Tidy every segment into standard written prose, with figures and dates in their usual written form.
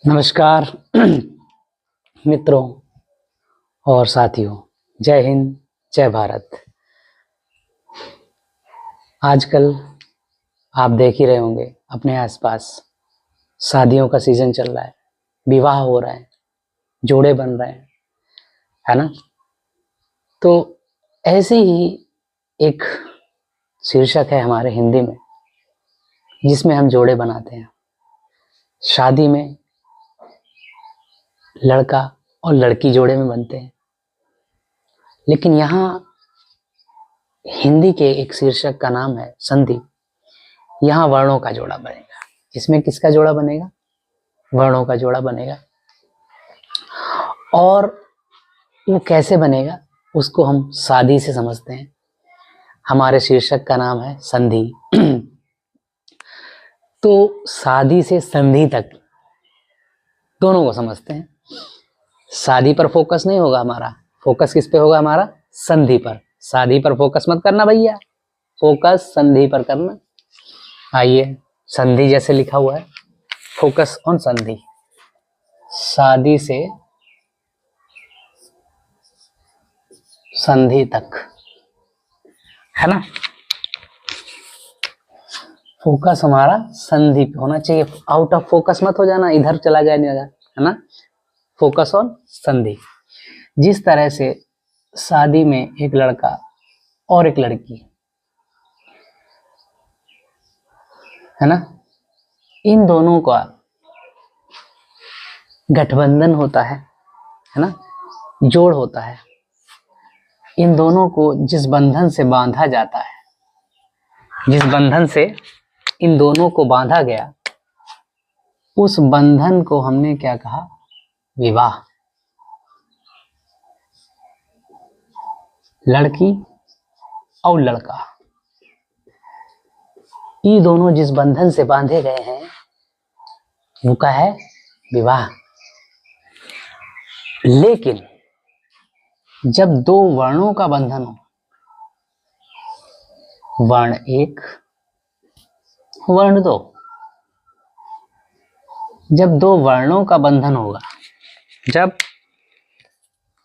नमस्कार मित्रों और साथियों, जय हिंद, जय भारत। आजकल आप देख ही रहे होंगे अपने आसपास शादियों का सीजन चल रहा है, विवाह हो रहा है, जोड़े बन रहे हैं, है ना। तो ऐसे ही एक शीर्षक है हमारे हिंदी में जिसमें हम जोड़े बनाते हैं। शादी में लड़का और लड़की जोड़े में बनते हैं, लेकिन यहाँ हिंदी के एक शीर्षक का नाम है संधि। यहाँ वर्णों का जोड़ा बनेगा। इसमें किसका जोड़ा बनेगा? वर्णों का जोड़ा बनेगा। और वो कैसे बनेगा उसको हम शादी से समझते हैं। हमारे शीर्षक का नाम है संधि। तो शादी से संधि तक दोनों को समझते हैं। शादी पर फोकस नहीं होगा हमारा, फोकस किस पे होगा हमारा? संधि पर। शादी पर फोकस मत करना भैया, फोकस संधि पर करना। आइए, संधि जैसे लिखा हुआ है, फोकस ऑन संधि। शादी से संधि तक, है ना। फोकस हमारा संधि पे होना चाहिए, आउट ऑफ फोकस मत हो जाना, इधर चला जाए नहीं, है ना। फोकस ऑन संधि। जिस तरह से शादी में एक लड़का और एक लड़की, है ना, इन दोनों का गठबंधन होता है ना, जोड़ होता है। इन दोनों को जिस बंधन से बांधा जाता है, जिस बंधन से इन दोनों को बांधा गया, उस बंधन को हमने क्या कहा? विवाह। लड़की और लड़का, ये दोनों जिस बंधन से बांधे गए हैं वो क्या है? विवाह। लेकिन जब दो वर्णों का बंधन हो, वर्ण एक, वर्ण दो, जब दो वर्णों का बंधन होगा, जब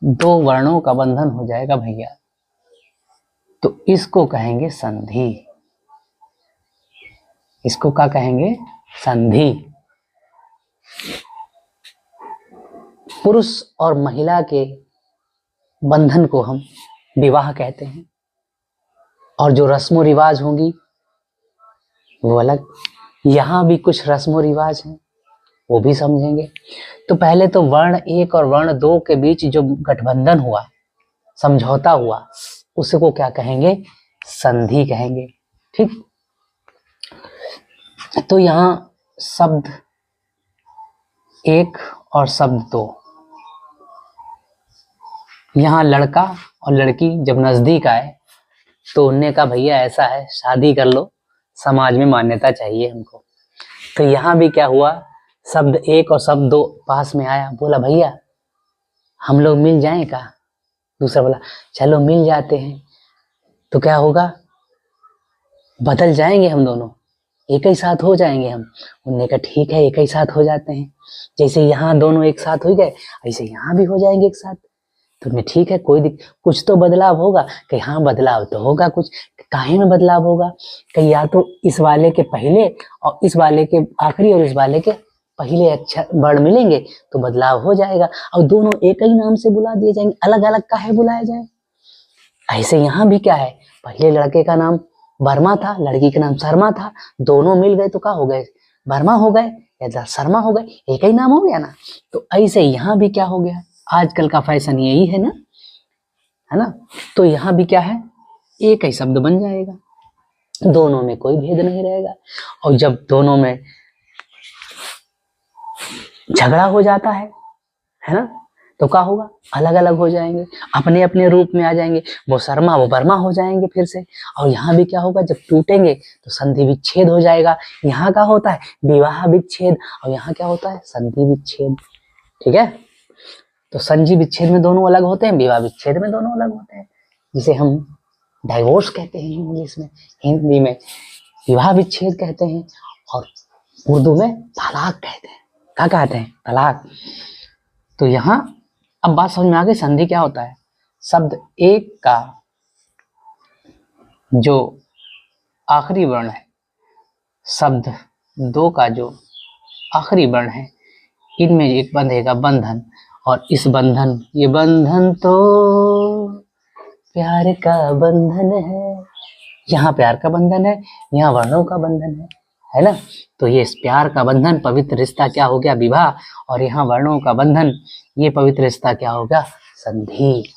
दो वर्णों का बंधन हो जाएगा भैया, तो इसको कहेंगे संधि। इसको क्या कहेंगे? संधि। पुरुष और महिला के बंधन को हम विवाह कहते हैं, और जो रस्मों रिवाज होंगी वो अलग। यहाँ भी कुछ रस्मों रिवाज हैं, वो भी समझेंगे। तो पहले तो वर्ण एक और वर्ण दो के बीच जो गठबंधन हुआ, समझौता हुआ, उसको क्या कहेंगे? संधि कहेंगे। ठीक। तो यहाँ शब्द एक और शब्द दो, यहाँ लड़का और लड़की जब नजदीक आए तो उनने कहा भैया ऐसा है, शादी कर लो, समाज में मान्यता चाहिए हमको। तो यहाँ भी क्या हुआ? शब्द एक और शब्द दो पास में आया, बोला भैया हम लोग मिल जाएं का? दूसरा बोला चलो मिल जाते हैं। तो क्या होगा? बदल जाएंगे हम दोनों, एक ही साथ हो जाएंगे हम। उनने कहा ठीक है, एक ही साथ हो जाते हैं। जैसे यहाँ दोनों एक साथ हो गए, ऐसे यहाँ भी हो जाएंगे एक साथ। तो ठीक है, कोई कुछ तो बदलाव होगा। कि हाँ बदलाव तो होगा कुछ। काहे में बदलाव होगा? कि या तो इस वाले के पहले और इस वाले के आखिरी और इस वाले के पहले अच्छा वर्ड मिलेंगे तो बदलाव हो जाएगा, और दोनों एक ही नाम से बुला दिए जाएंगे, अलग अलग काहे बुलाया जाए। ऐसे यहाँ भी क्या है, पहले लड़के का नाम वर्मा था, लड़की का नाम शर्मा था, दोनों मिल गए तो क्या हो गए? वर्मा हो गए या शर्मा हो गए, एक ही नाम हो गया ना। तो ऐसे यहाँ भी क्या हो गया? आजकल का फैशन यही है ना, है ना। तो यहाँ भी क्या है? एक ही शब्द बन जाएगा, दोनों में कोई भेद नहीं रहेगा। और जब दोनों में झगड़ा हो जाता है ना, तो क्या होगा? अलग अलग हो जाएंगे, अपने अपने रूप में आ जाएंगे। वो शर्मा वो वर्मा हो जाएंगे फिर से। और यहाँ भी क्या होगा? जब टूटेंगे तो संधि विच्छेद हो जाएगा। यहाँ क्या होता है? विवाह विच्छेद, और यहाँ क्या होता है? संधि विच्छेद। ठीक है। तो संधि विच्छेद में दोनों अलग होते हैं, विवाह विच्छेद में दोनों अलग होते हैं, जिसे हम डाइवोर्स कहते हैं इंग्लिश में। हिंदी में विवाह विच्छेद कहते हैं, और उर्दू में तलाक कहते हैं। क्या कहते हैं, तलाक। तो यहाँ अब बात समझ में आ गई, संधि क्या होता है। शब्द एक का जो आखिरी वर्ण है, शब्द दो का जो आखिरी वर्ण है, इनमें एक बंधेगा बंधन, और इस बंधन, ये बंधन तो प्यार का बंधन है। यहाँ प्यार का बंधन है, यहाँ वर्णों का बंधन है ना। तो ये प्यार का बंधन, पवित्र रिश्ता क्या हो गया, विवाह, और यहाँ वर्णों का बंधन, ये पवित्र रिश्ता क्या हो गया, संधि।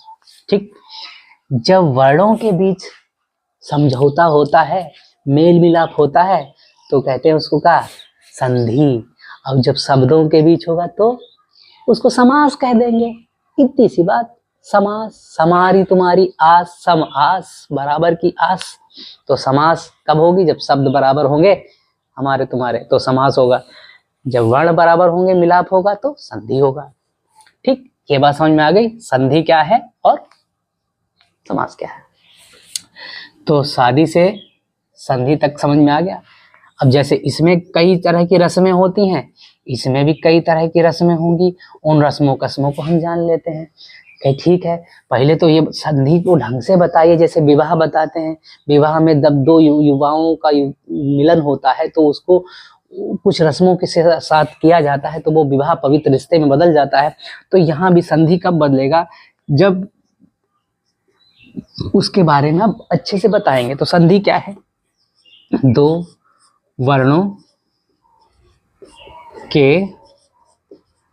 ठीक, जब वर्णों के बीच समझौता होता है, मेल मिलाप होता है, तो कहते हैं उसको क्या, संधि। अब जब शब्दों के बीच होगा तो उसको समास कह देंगे, इतनी सी बात। समास, समारी तुम्हारी आस, सम आस, बराबर की आस। तो समास कब होगी, जब शब्द बराबर होंगे हमारे तुम्हारे, तो समास होगा। जब वर्ण बराबर होंगे, मिलाप होगा, तो संधि होगा। ठीक, ये बात समझ में आ गई, संधि क्या है और समास क्या है। तो शादी से संधि तक समझ में आ गया। अब जैसे इसमें कई तरह की रस्में होती हैं, इसमें भी कई तरह की रस्में होंगी, उन रस्मों कस्मों को हम जान लेते हैं। कहीं ठीक है, पहले तो ये संधि को ढंग से बताइए, जैसे विवाह बताते हैं। विवाह में जब दो युवाओं का मिलन होता है तो उसको कुछ रस्मों के साथ किया जाता है, तो वो विवाह पवित्र रिश्ते में बदल जाता है। तो यहाँ भी संधि कब बदलेगा, जब उसके बारे में अब अच्छे से बताएंगे। तो संधि क्या है, दो वर्णों के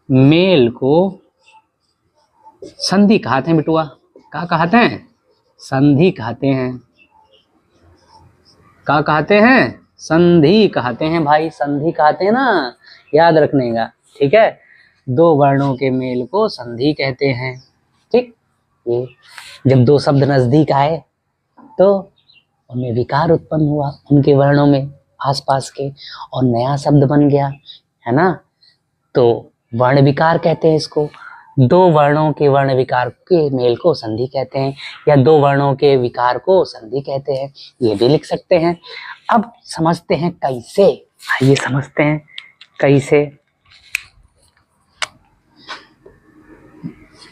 मेल को संधि कहते हैं बिटुआ। क्या कहते हैं, संधि कहते हैं। क्या कहते हैं, संधि कहते हैं भाई, संधि कहते हैं ना, याद रखने का। ठीक है, दो वर्णों के मेल को संधि कहते हैं। ठीक, ये जब दो शब्द नजदीक आए तो उनमें विकार उत्पन्न हुआ, उनके वर्णों में आसपास के, और नया शब्द बन गया, है ना। तो वर्ण विकार कहते हैं इसको। दो वर्णों के वर्ण विकार के मेल को संधि कहते हैं, या दो वर्णों के विकार को संधि कहते हैं, ये भी लिख सकते हैं। अब समझते हैं कैसे, आइए समझते हैं कैसे।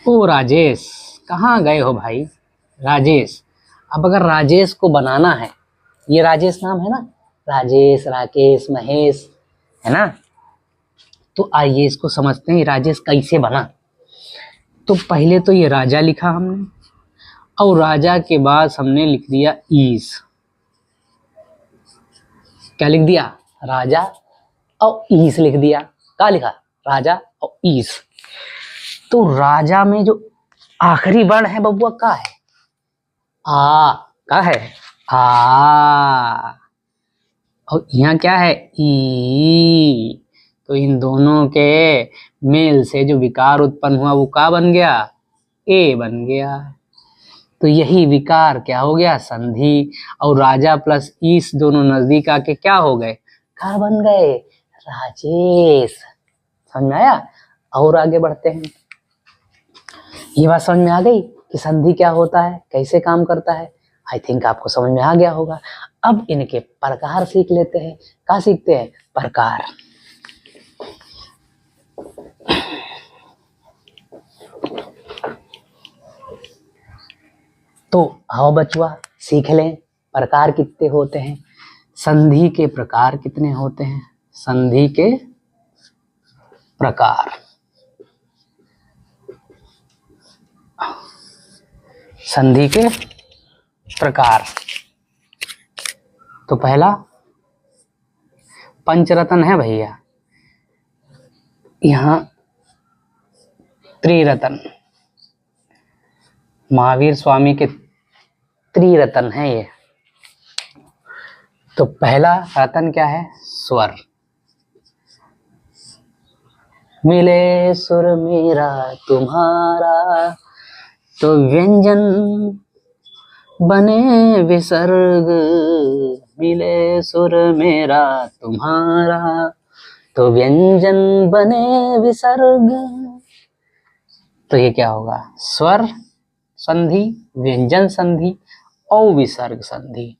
ओ राजेश, कहाँ गए हो भाई, राजेश। अब अगर राजेश को बनाना है, ये राजेश नाम है ना, राजेश, राकेश, महेश, है ना। तो आइए इसको समझते हैं, राजेश कैसे बना। तो पहले तो ये राजा लिखा हमने, और राजा के बाद हमने लिख दिया ईस। क्या लिख दिया, राजा और ईस लिख दिया। क्या लिखा, राजा और ईस। तो राजा में जो आखिरी वर्ण है बबुआ का है, आ। का है, आ। और यहाँ क्या है, ई। तो इन दोनों के मेल से जो विकार उत्पन्न हुआ वो का बन गया, ए बन गया। तो यही विकार क्या हो गया, संधि। और राजा प्लस ईस दोनों नजदीक आके क्या हो गए, का बन गए, राजेश। समझ में आया। और आगे बढ़ते हैं। ये बात समझ में आ गई कि संधि क्या होता है, कैसे काम करता है। आई थिंक आपको समझ में आ गया होगा। अब इनके प्रकार सीख लेते हैं। क्या सीखते हैं, प्रकार। तो आओ बचुआ सीख लें, प्रकार कितने होते हैं, संधि के प्रकार कितने होते हैं। संधि के प्रकार, संधि के प्रकार। तो पहला पंचरत्न है भैया, यहाँ त्रिरत्न, महावीर स्वामी के त्रिरत्न है ये। तो पहला रत्न क्या है, स्वर। मिले सुर मेरा तुम्हारा, तो व्यंजन बने विसर्ग। मिले सुर मेरा तुम्हारा, तो व्यंजन बने विसर्ग। तो ये क्या होगा, स्वर संधि, व्यंजन संधि और विसर्ग संधि।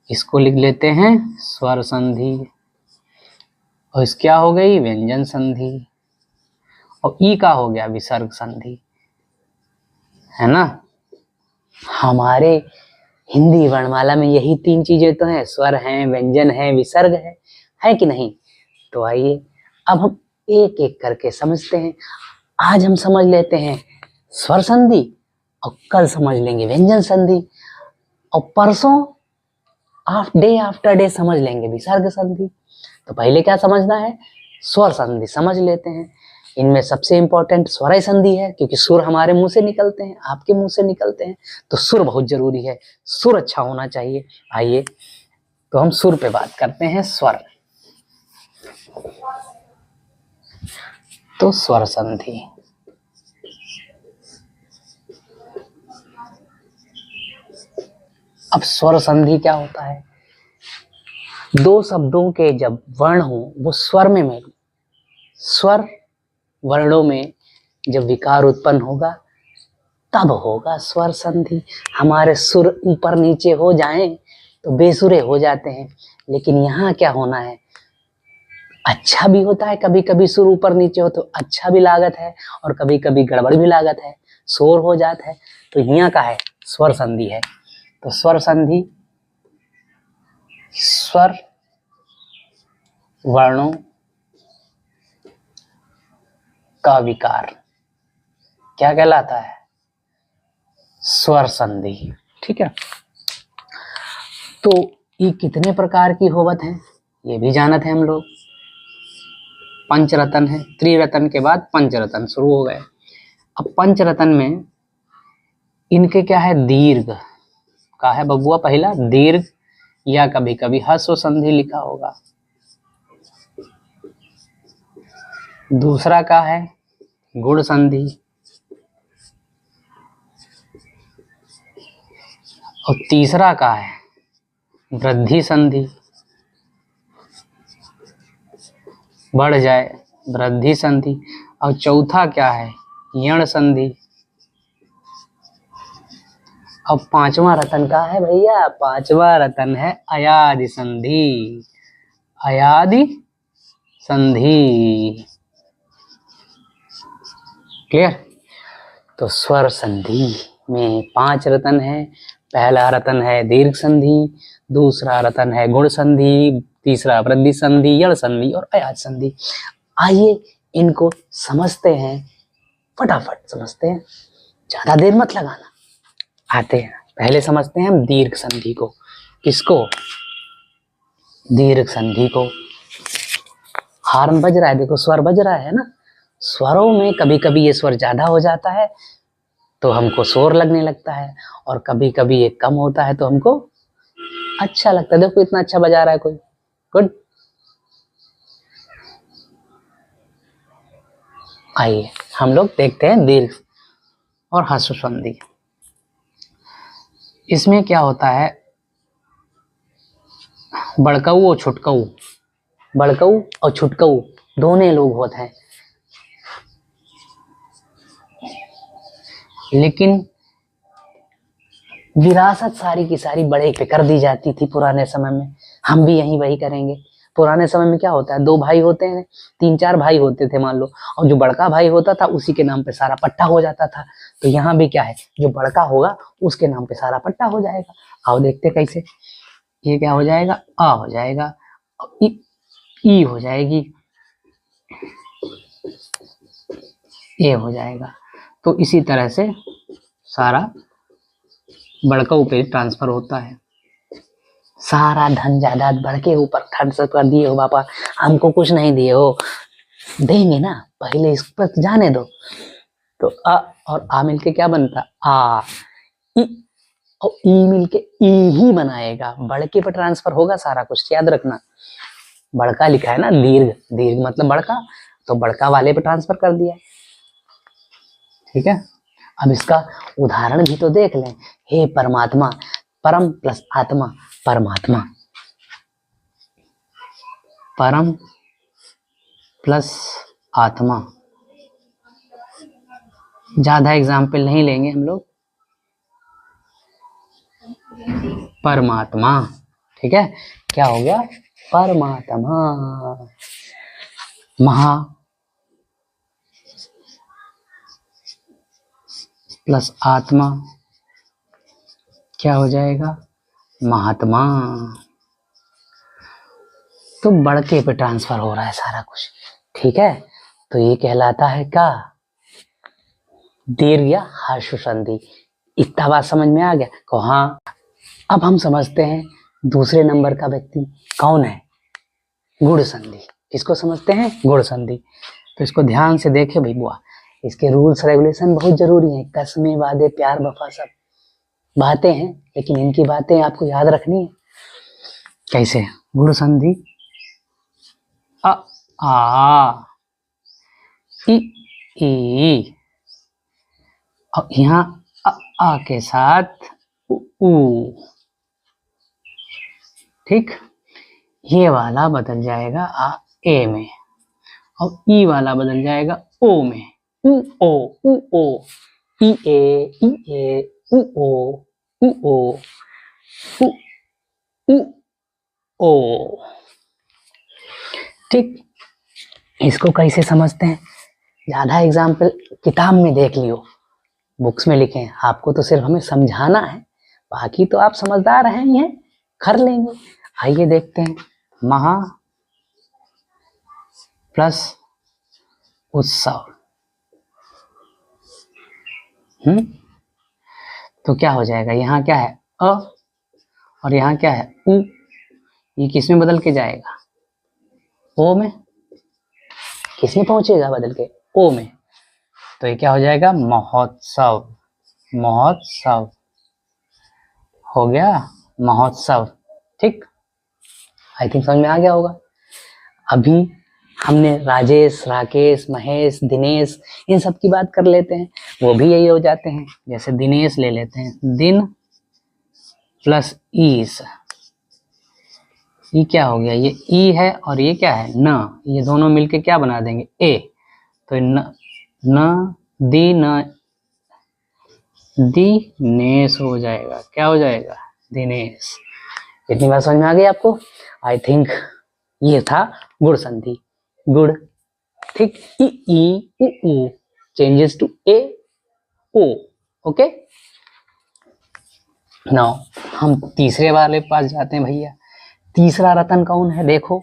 इसको लिख लेते हैं स्वर संधि, और इस क्या हो गई, व्यंजन संधि। और ई का हो गया विसर्ग संधि, है ना। हमारे हिंदी वर्णमाला में यही 3 चीजें तो हैं, स्वर हैं, व्यंजन है, विसर्ग है कि नहीं। तो आइए अब हम एक एक करके समझते हैं। आज हम समझ लेते हैं स्वर संधि और कल समझ लेंगे व्यंजन संधि और परसों डे आफ्टर डे समझ लेंगे विसर्ग संधि। तो पहले क्या समझना है, स्वर संधि समझ लेते हैं। इनमें सबसे इंपॉर्टेंट स्वर संधि है, क्योंकि सुर हमारे मुंह से निकलते हैं, आपके मुंह से निकलते हैं, तो सुर बहुत जरूरी है, सुर अच्छा होना चाहिए। आइए तो हम सुर पे बात करते हैं, स्वर। तो स्वर संधि, अब स्वर संधि क्या होता है, दो शब्दों के जब वर्ण हो वो स्वर में मिले, स्वर वर्णों में जब विकार उत्पन्न होगा तब होगा स्वर संधि। हमारे सुर ऊपर नीचे हो जाएं तो बेसुरे हो जाते हैं, लेकिन यहाँ क्या होना है, अच्छा भी होता है, कभी कभी सुर ऊपर नीचे हो तो अच्छा भी लागत है और कभी कभी गड़बड़ भी लागत है, शोर हो जाता है, तो यहाँ का है स्वर संधि है। तो स्वर संधि स्वर वर्णों का विकार क्या कहलाता है, स्वर संधि। ठीक है, तो ये कितने प्रकार की होवत है ये भी जानत है हम लोग। पंचरतन है, त्रिरतन के बाद पंचरतन शुरू हो गए। अब पंचरतन में इनके क्या है, दीर्घ का है बबुआ, पहला दीर्घ या कभी कभी ह्रस्व संधि लिखा होगा। दूसरा का है गुण संधि और तीसरा का है वृद्धि संधि, बढ़ जाए वृद्धि संधि, और चौथा क्या है यण संधि। अब पांचवा रतन का है भैया, पांचवा रतन है अयादि संधि, अयादि संधि। क्लियर। तो स्वर संधि में 5 रतन है। पहला रतन है दीर्घ संधि, दूसरा रतन है गुण संधि, तीसरा वृद्धि संधि, यण संधि और अयाद संधि। आइए इनको समझते हैं, फटाफट समझते हैं, ज्यादा देर मत लगाना। आते हैं, पहले समझते हैं हम दीर्घ संधि को। किसको, दीर्घ संधि को। हार्न बज रहा है, देखो स्वर बज रहा है ना। स्वरों में कभी कभी ये स्वर ज्यादा हो जाता है तो हमको शोर लगने लगता है, और कभी कभी ये कम होता है तो हमको अच्छा लगता है। देखो इतना अच्छा बजा रहा है कोई, गुड। आइए हम लोग देखते हैं दीर्घ और ह्रस्व संधि। इसमें क्या होता है, बड़कऊ और छुटकऊ, बड़कऊ और छुटकऊ दोनों लोग होते हैं, लेकिन विरासत सारी की सारी बड़े पे कर दी जाती थी पुराने समय में। हम भी यही वही करेंगे। पुराने समय में क्या होता है, 2 भाई होते हैं, 3-4 भाई होते थे मान लो, और जो बड़का भाई होता था उसी के नाम पे सारा पट्टा हो जाता था। तो यहाँ भी क्या है, जो बड़का होगा उसके नाम पे सारा पट्टा हो जाएगा। आओ देखते कैसे। ये क्या हो जाएगा, आ हो जाएगा, ई हो जाएगी, ए हो जाएगा। तो इसी तरह से सारा बड़का पे ट्रांसफर होता है। सारा धन जायदाद बड़के ऊपर ट्रांसफर कर दिए हो बापा, हमको कुछ नहीं दिए हो, देंगे ना, पहले इस पर जाने दो। तो अ और आ मिलके क्या बनता, आ, ई, और ई मिलके ई ही बनाएगा। बड़के पर ट्रांसफर होगा सारा कुछ, याद रखना। बड़का लिखा है ना, दीर्घ, दीर्घ मतलब बड़का, तो बड़का वाले पे ट्रांसफर कर दिया। ठीक है, अब इसका उदाहरण भी तो देख लें। हे परमात्मा, परम प्लस आत्मा, परमात्मा, परम प्लस आत्मा। ज्यादा एग्जाम्पल नहीं लेंगे हम लोग, परमात्मा। ठीक है, क्या हो गया, परमात्मा। महा प्लस आत्मा क्या हो जाएगा, महात्मा। तो बड़के पे ट्रांसफर हो रहा है सारा कुछ, ठीक है। तो ये कहलाता है क्या, दीर्घ या ह्रस्व संधि। इतना बात समझ में आ गया को हाँ। अब हम समझते हैं दूसरे नंबर का व्यक्ति कौन है, गुण संधि। किसको समझते हैं, गुण संधि। तो इसको ध्यान से देखे भाई बुआ, इसके रूल्स रेगुलेशन बहुत जरूरी हैं। कसमें, वादे, प्यार, वफा सब बातें हैं, लेकिन इनकी बातें आपको याद रखनी है। कैसे, गुण संधि अ आ इ ई, और यहाँ अ आ के साथ उ, ठीक। ये वाला बदल जाएगा आ ए में, और ई वाला बदल जाएगा ओ में। उ ओ ई ए उ ओ उ ओ, ठीक। इसको कैसे समझते हैं, ज्यादा एग्जाम्पल किताब में देख लियो, बुक्स में लिखे हैं। आपको तो सिर्फ हमें समझाना है, बाकी तो आप समझदार हैं, ये कर लेंगे। आइए देखते हैं, महा प्लस उत्सव, तो क्या हो जाएगा, यहाँ क्या है अ, और यहाँ क्या है उ। ये किस में बदल के जाएगा, ओ में। किस में पहुंचेगा बदल के, ओ में। तो ये क्या हो जाएगा, महोत्सव। महोत्सव हो गया, महोत्सव, ठीक। आई थिंक समझ में आ गया होगा। अभी हमने राजेश, राकेश, महेश, दिनेश, इन सब की बात कर लेते हैं, वो भी यही हो जाते हैं। जैसे दिनेश ले लेते हैं, दिन प्लस ईस, ये क्या हो गया, ये ई है और ये क्या है न, ये दोनों मिलके क्या बना देंगे, ए। तो न दी न दिनेश हो जाएगा, क्या हो जाएगा, दिनेश। इतनी बात समझ में आ गई आपको। आई थिंक ये था गुण संधि, गुण, ठीक। ई ई उ चेंजेस टू ए ओ, ओके। नाउ हम तीसरे वाले पास जाते हैं भैया। तीसरा रतन कौन है, देखो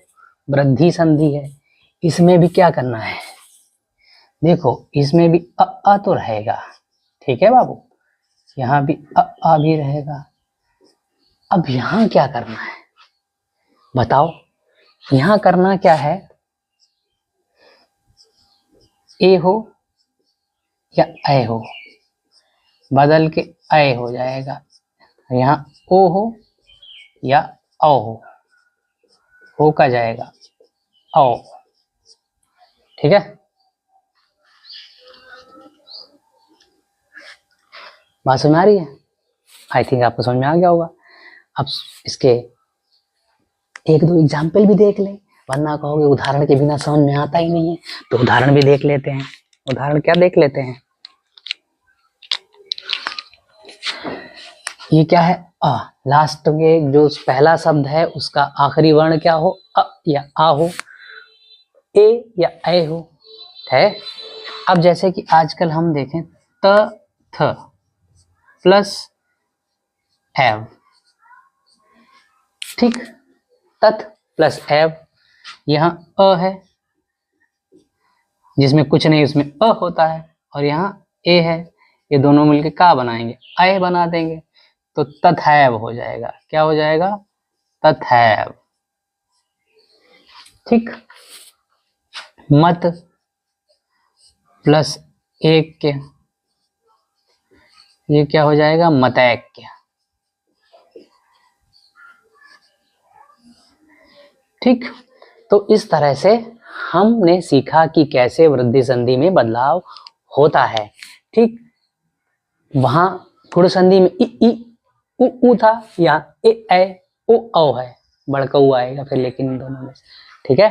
वृद्धि संधि है। इसमें भी क्या करना है, देखो इसमें भी अ तो रहेगा, ठीक है बाबू, यहाँ भी अ भी रहेगा। अब यहाँ क्या करना है बताओ, यहाँ करना क्या है, ए हो या ऐ हो, बदल के ऐ हो जाएगा। यहाँ ओ हो या औ हो का जाएगा औ, ठीक है। बात समझ में आ रही है, आई थिंक आपको समझ में आ गया होगा। अब इसके एक दो एग्जाम्पल भी देख लें, वरना कहोगे उदाहरण के बिना समझ में आता ही नहीं है। तो उदाहरण भी देख लेते हैं। उदाहरण क्या देख लेते हैं, ये क्या है अ, लास्ट में जो पहला शब्द है उसका आखिरी वर्ण क्या हो, अ या आ हो, ए या ऐ हो, है। अब जैसे कि आजकल हम देखें त थ प्लस एव, ठीक, तथ प्लस एव। यहाँ अ है जिसमें कुछ नहीं, उसमें अ होता है, और यहाँ ए है, ये दोनों मिलके का बनाएंगे, ऐ बना देंगे। तो तथैव हो जाएगा, क्या हो जाएगा, तथैव, ठीक। मत प्लस एक के, ये क्या हो जाएगा, मतैक्य, ठीक। तो इस तरह से हमने सीखा कि कैसे वृद्धि संधि में बदलाव होता है, ठीक। वहां गुण संधि में ई उ था, यहाँ ए ऐ ओ औ है, बड़का उ आएगा फिर लेकिन इन दोनों में, ठीक है।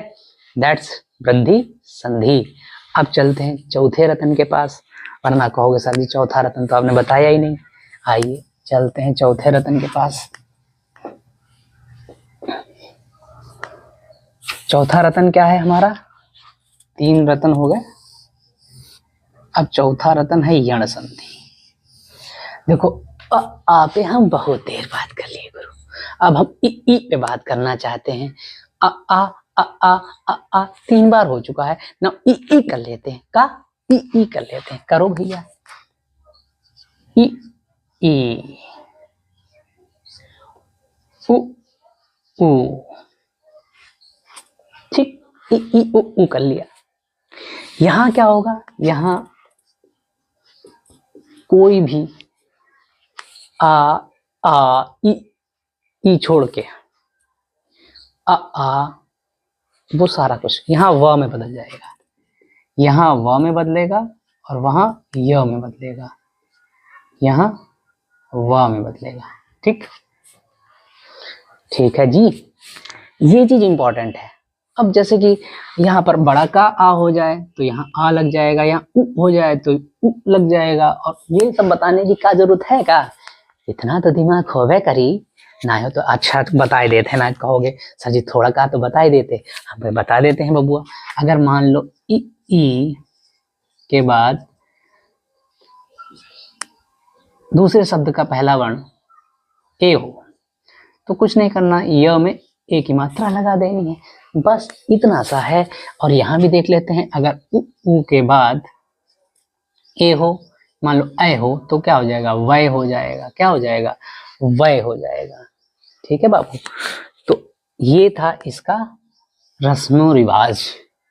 दैट्स वृद्धि संधि। अब चलते हैं चौथे रतन के पास, वरना कहोगे सर जी चौथा रतन तो आपने बताया ही नहीं। आइए चलते हैं चौथे रतन के पास। चौथा रतन क्या है हमारा, तीन रतन हो गए। अब चौथा रतन है यण संधि। देखो आ पे हम बहुत देर बात कर लिए गुरु, अब हम ई पे बात करना चाहते हैं। आ आ आ आ आ 3 बार हो चुका है ना, ई कर लेते हैं। का ई कर लेते हैं, करो भैया। ई ई उ उ ठीक, ई उ कर लिया। यहां क्या होगा, यहां कोई भी आ आ ई छोड़ के आ वो सारा कुछ यहाँ व में बदल जाएगा, यहाँ व में बदलेगा और वहां य में बदलेगा, यहाँ व में बदलेगा। ठीक, ठीक है जी, ये चीज इंपॉर्टेंट है। अब जैसे कि यहाँ पर बड़ा का आ हो जाए तो यहाँ आ लग जाएगा, यहाँ उ हो जाए तो उ लग जाएगा। और ये सब बताने की क्या जरूरत है, का इतना तो दिमाग खोवे करी ना हो तो अच्छा बता देते ना, कहोगे सर जी थोड़ा का तो बता ही देते, हम बता देते हैं बबुआ। अगर मान लो ई के बाद दूसरे शब्द का पहला वर्ण ए हो तो कुछ नहीं करना, य में ए की मात्रा लगा देनी है, बस इतना सा है। और यहां भी देख लेते हैं, अगर उ के बाद ए हो, मान लो ए हो तो क्या हो जाएगा, वय हो जाएगा। क्या हो जाएगा, वय हो जाएगा। ठीक है बाबू, तो ये था इसका रस्मो रिवाज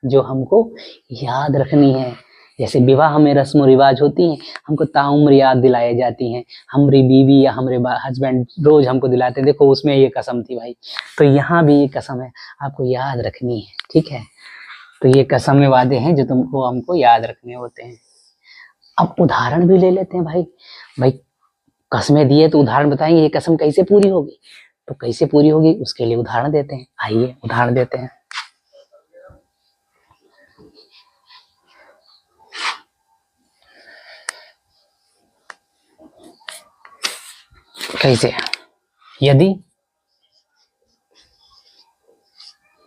जो हमको याद रखनी है। जैसे विवाह में रस्मो रिवाज होती हैं, हमको ताउम्र याद दिलाई जाती हैं, हमारी बीवी या हमारे हस्बैंड रोज हमको दिलाते, देखो उसमें ये कसम थी भाई, तो यहाँ भी ये कसम है, आपको याद रखनी है। ठीक है, तो ये कसम वादे हैं जो तुमको हमको याद रखने होते हैं। अब उदाहरण भी ले लेते हैं भाई, भाई कसमें दिए तो उदाहरण बताएंगे ये कसम कैसे पूरी होगी, तो कैसे पूरी होगी उसके लिए उदाहरण देते हैं। आइए उदाहरण देते हैं। कैसे, यदि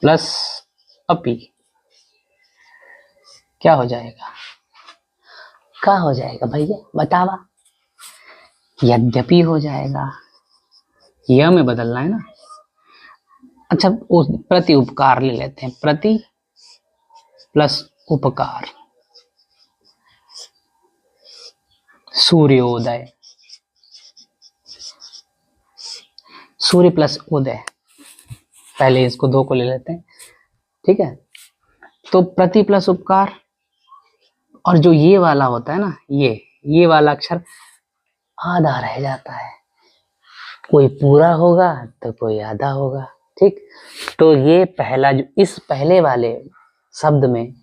प्लस अपी क्या हो जाएगा, क्या हो जाएगा भैया बतावा, यद्यपि हो जाएगा, यह में बदलना है ना। अच्छा उस प्रति उपकार ले लेते हैं, प्रति प्लस उपकार, सूर्योदय, सूर्य प्लस उदय, पहले इसको 2 को ले लेते हैं। ठीक है, तो प्रति प्लस उपकार, और जो ये वाला होता है ना, ये वाला अक्षर आधा रह जाता है, कोई पूरा होगा तो कोई आधा होगा। ठीक, तो ये पहला जो इस पहले वाले शब्द में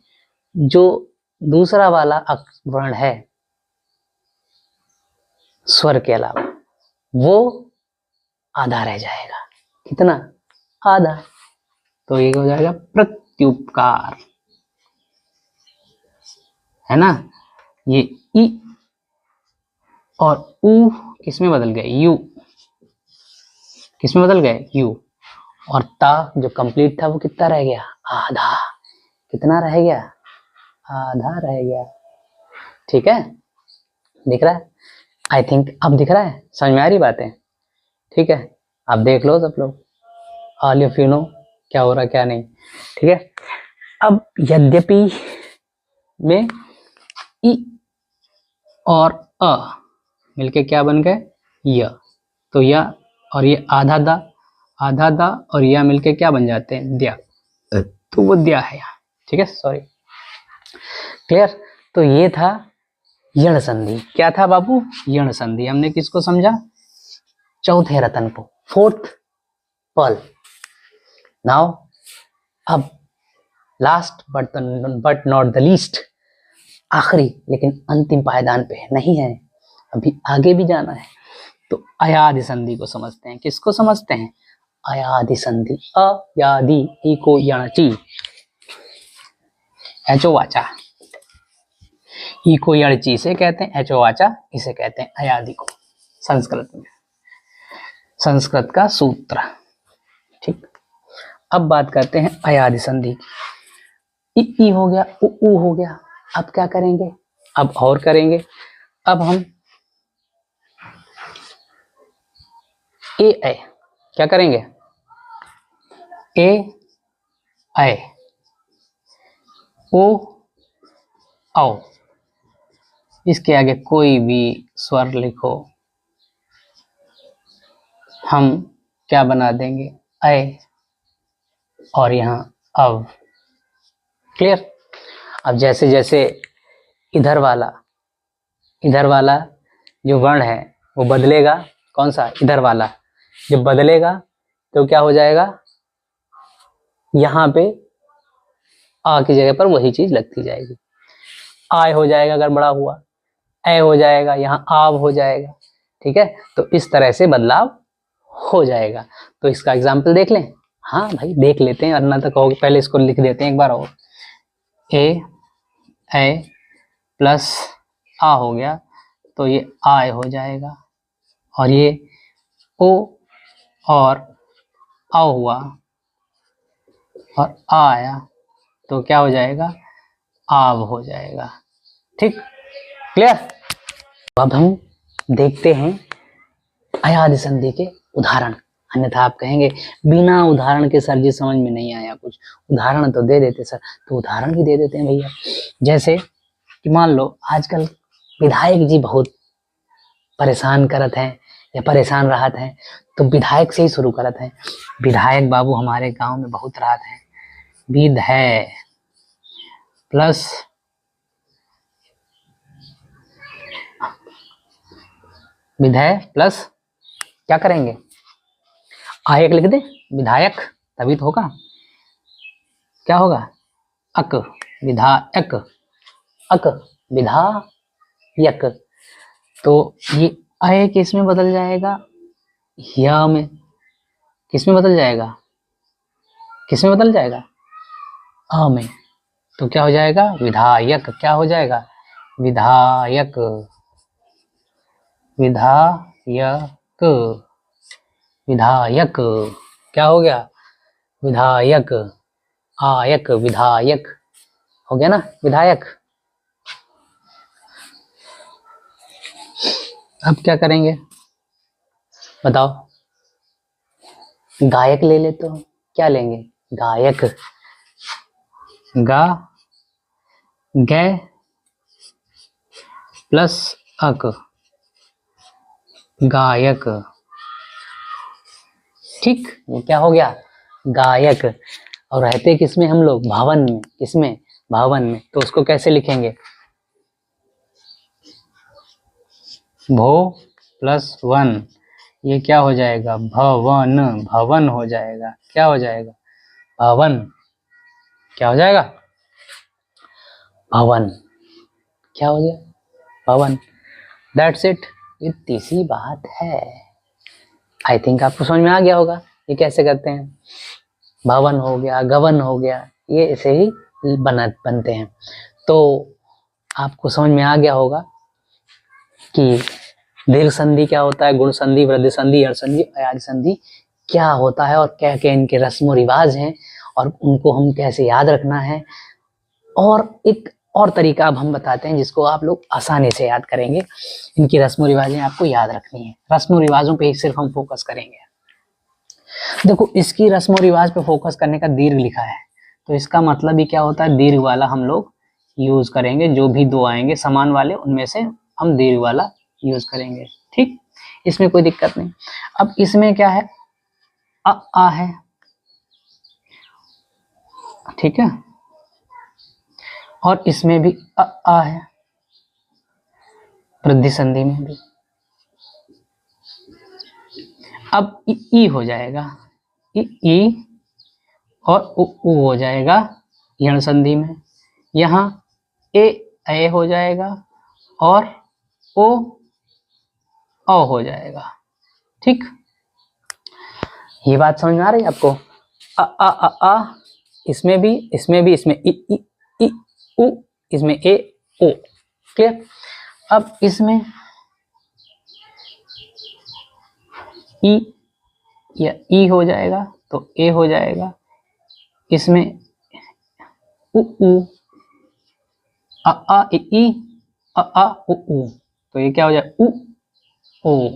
जो दूसरा वाला वर्ण है स्वर के अलावा, वो आधा रह जाएगा। कितना, आधा, तो ये हो जाएगा प्रत्युपकार, है ना। ये ई और उ किसमें बदल गए, यू, किसमें बदल गए, यू। और ता जो कंप्लीट था वो कितना रह गया, आधा। कितना रह गया, आधा रह गया। ठीक है, दिख रहा है, आई थिंक अब दिख रहा है, समझ में आ रही बातें। ठीक है, आप देख लो सब लोग, ऑल ऑफ यू नो क्या हो रहा क्या नहीं। ठीक है, अब यद्यपि में ई और अ मिलके क्या बन गए, य, तो य और ये आधा दा और यह मिलके क्या बन जाते हैं, द्या, तो वो द्या है यहाँ। ठीक है, सॉरी, क्लियर। तो ये था यण संधि। क्या था बाबू, यण संधि। हमने किसको समझा, चौथे रतन को, 4th पल। नाउ अब last but not the least, आखिरी लेकिन अंतिम पायदान पे नहीं है, अभी आगे भी जाना है, तो अयादि संधि को समझते हैं। किसको समझते हैं, अयादि संधि। अयादि इको यणची, एचो वाचा, इको यणची से कहते हैं, एचो वाचा इसे कहते हैं अयादि को संस्कृत में, संस्कृत का सूत्र। ठीक, अब बात करते हैं अयादि संधि की। ई हो गया, उ हो गया, अब क्या करेंगे, अब और करेंगे। अब हम ए ऐ, क्या करेंगे? ए ऐ, ओ औ, इसके आगे कोई भी स्वर लिखो, हम क्या बना देंगे? ऐ, और यहाँ अव। क्लियर? अब जैसे जैसे इधर वाला जो वर्ण है वो बदलेगा, कौन सा? इधर वाला जब बदलेगा तो क्या हो जाएगा? यहाँ पे आ की जगह पर वही चीज लगती जाएगी। आय हो जाएगा अगर बड़ा हुआ, ऐ हो जाएगा, यहाँ आव हो जाएगा। ठीक है, तो इस तरह से बदलाव हो जाएगा। तो इसका एग्जाम्पल देख लें। हाँ भाई देख लेते हैं, वरना तो कहोगे पहले इसको लिख देते हैं एक बार और। ए ऐ प्लस आ हो गया तो ये आय हो जाएगा, और ये ओ और आ हुआ और आ आया तो क्या हो जाएगा? आव हो जाएगा। ठीक, क्लियर? अब हम देखते हैं अयाद संधि के उदाहरण। अन्यथा आप कहेंगे बिना उदाहरण के सर जी समझ में नहीं आया कुछ, उदाहरण तो दे देते सर। तो उदाहरण भी दे देते हैं भैया। जैसे कि मान लो आजकल विधायक जी बहुत परेशान करत हैं या परेशान रहत हैं, तो विधायक से ही शुरू करत हैं। विधायक बाबू हमारे गांव में बहुत रहत हैं। विध है प्लस विधेय प्लस क्या करेंगे? आयक लिख दे, विधायक, तभी तो होगा। क्या होगा? अक, विधायक, अक, विधायक। तो ये अय किस में बदल जाएगा? या में। किस में बदल जाएगा? किस में बदल जाएगा? अ में। तो क्या हो जाएगा? विधायक। क्या हो जाएगा? विधायक, विधायक, विधायक। क्या हो गया? विधायक। आयक, विधायक हो गया ना, विधायक। अब क्या करेंगे बताओ? गायक ले ले तो क्या लेंगे? गायक, गा, गे प्लस अक, गायक। ठीक, ये क्या हो गया? गायक। और रहते किसमें हम लोग? भवन में। किसमें? भवन में। तो उसको कैसे लिखेंगे? भो प्लस वन, ये क्या हो जाएगा? भवन, भवन हो जाएगा। क्या हो जाएगा? भवन। क्या हो जाएगा? भवन। क्या हो गया? भवन। दैट्स इट, इतनी सी बात है। आई थिंक आपको समझ में आ गया होगा ये कैसे करते हैं। भवन हो गया, गवन हो गया, ये ऐसे ही बनते हैं। तो आपको समझ में आ गया होगा कि दीर्घ संधि क्या होता है, गुण संधि, वृद्धि संधि, अण संधि, अयाज संधि क्या होता है, और क्या क्या इनके रस्म रिवाज हैं, और उनको हम कैसे याद रखना है। और एक और तरीका अब हम बताते हैं जिसको आप लोग आसानी से याद करेंगे। इनकी रस्म रिवाजें आपको याद रखनी है, रस्म रिवाजों पे ही सिर्फ हम फोकस करेंगे। देखो इसकी रस्म रिवाज पे फोकस करने का दीर्घ लिखा है, तो इसका मतलब ही क्या होता है? दीर्घ वाला हम लोग यूज करेंगे। जो भी दो आएंगे समान वाले, उनमें से हम दीर्घ वाला यूज करेंगे। ठीक, इसमें कोई दिक्कत नहीं। अब इसमें क्या है? आ है, ठीक है, और इसमें भी आ है, वृद्धि संधि में भी। अब ई हो जाएगा, ई और उ हो जाएगा यण संधि में। यहाँ ए हो जाएगा और ओ हो जाएगा। ठीक, ये बात समझ में आ रही है आपको? आ इसमें भी, इसमें भी, इसमें ई उ, इसमें ए ओ। क्लियर? अब इसमें ई या ई हो जाएगा तो ए हो जाएगा। इसमें उ आ ई उ तो ये क्या हो जाएगा? उ ओ।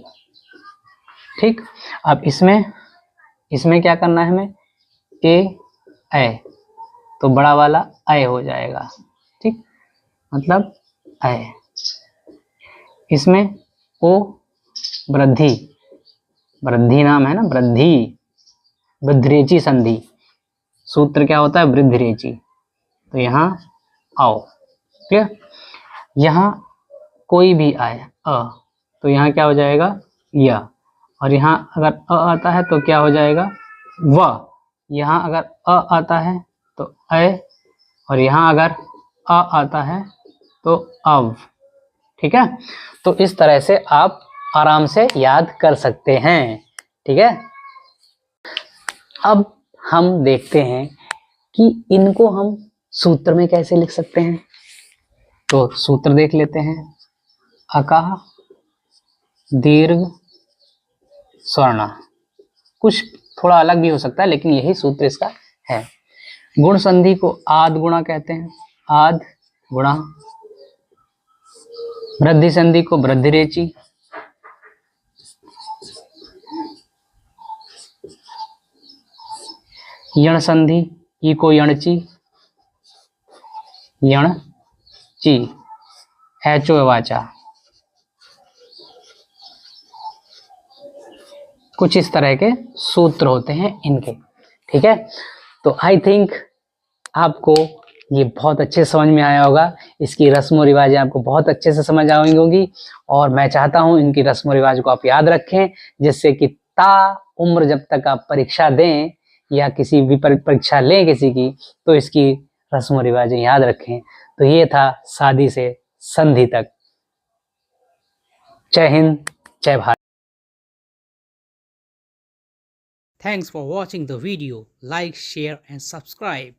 ठीक। अब इसमें क्या करना है हमें, ए तो बड़ा वाला अय हो जाएगा, ठीक, मतलब अय। इसमें ओ वृद्धि, वृद्धि नाम है ना, वृद्धिरेचि संधि, सूत्र क्या होता है, वृद्धिरेचि। तो यहाँ आओ, ठीक। यहाँ कोई भी आए तो यहाँ क्या हो जाएगा, या, और यहाँ अगर आता है तो क्या हो जाएगा, व। यहाँ अगर आता है तो अय, और यहाँ अगर आता है तो अव, ठीक है। तो इस तरह से आप आराम से याद कर सकते हैं, ठीक है। अब हम देखते हैं कि इनको हम सूत्र में कैसे लिख सकते हैं। तो सूत्र देख लेते हैं। अकः दीर्घ स्वर्ण, कुछ थोड़ा अलग भी हो सकता है लेकिन यही सूत्र इसका है। गुण संधि को आद गुणा कहते हैं, आद गुणा। वृद्धि संधि को वृद्धिरेचि, यण संधि ई को यणची, यणची, ऐचो वाचा। कुछ इस तरह के सूत्र होते हैं इनके, ठीक है। तो आई थिंक आपको ये बहुत अच्छे समझ में आया होगा, इसकी रस्म और रिवाजें आपको बहुत अच्छे से समझ आई होंगी, और मैं चाहता हूं इनकी रस्म और रिवाज को आप याद रखें, जिससे कि ता उम्र जब तक आप परीक्षा दें या किसी भी परीक्षा लें किसी की, तो इसकी रस्म और रिवाजें याद रखें। तो ये था शादी से संधि तक। जय हिंद, जय Bharat. Thanks for watching the video. Like, share and subscribe.